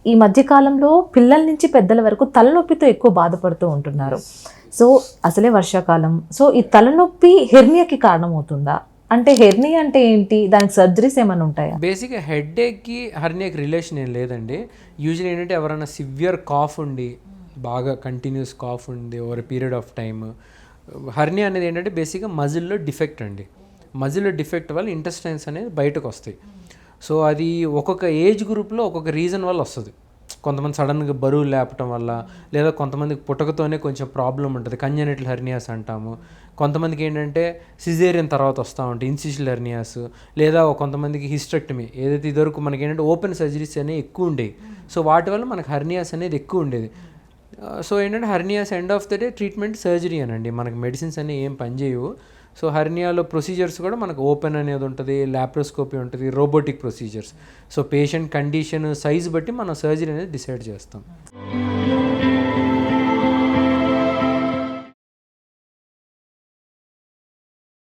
ఈ మధ్య కాలంలో పిల్లల నుంచి పెద్దల వరకు తలనొప్పితో ఎక్కువ బాధపడుతూ ఉంటున్నారు. సో అసలే వర్షాకాలం, సో ఈ తలనొప్పి హెర్నియాకి కారణమవుతుందా? అంటే హెర్నియా అంటే ఏంటి, దానికి సర్జరీస్ ఏమైనా ఉంటాయా? బేసిక్గా హెడ్ఏక్కి హెర్నియాకి రిలేషన్ ఏం లేదండి. యూజువల్లీ ఏంటంటే ఎవరైనా సివియర్ కాఫ్ ఉండి బాగా కంటిన్యూస్ కాఫ్ ఉంది over period of time, hernia అనేది ఏంటంటే బేసిక్గా మజిల్లో డిఫెక్ట్ అండి. మజిల్లో డిఫెక్ట్ వల్ల ఇంటెస్టైన్స్ అనేది బయటకు వస్తాయి. సో అది ఒక్కొక్క ఏజ్ గ్రూప్లో ఒక్కొక్క రీజన్ వల్ల వస్తుంది. కొంతమంది సడన్గా బరువు లేపటం వల్ల, లేదా కొంతమందికి పుట్టకతోనే కొంచెం ప్రాబ్లం ఉంటుంది, కంజెనిటల్ హెర్నియాస్ అంటాము. కొంతమందికి ఏంటంటే సిజేరియన్ తర్వాత వస్తూ ఉంటాయి ఇన్సిషల్ హెర్నియాస్, లేదా కొంతమందికి హిస్టెక్టమీ, ఏదైతే ఇదివరకు మనకి ఏంటంటే ఓపెన్ సర్జరీస్ అనేవి ఎక్కువ ఉండేవి. సో వాటి వల్ల మనకు హెర్నియాస్ అనేది ఎక్కువ ఉండేది. సో ఏంటంటే hernias end of the day treatment surgery అనండి, మనకి మెడిసిన్స్ అనేవి ఏం పనిచేయవు. సో హెర్నియాలో ప్రొసీజర్స్ కూడా మనకు ఓపెన్ అనేది ఉంటుంది, లాప్రోస్కోపీ ఉంటుంది, robotic procedures. So patient condition size బట్టి మనం సర్జరీ అనేది డిసైడ్ చేస్తాం.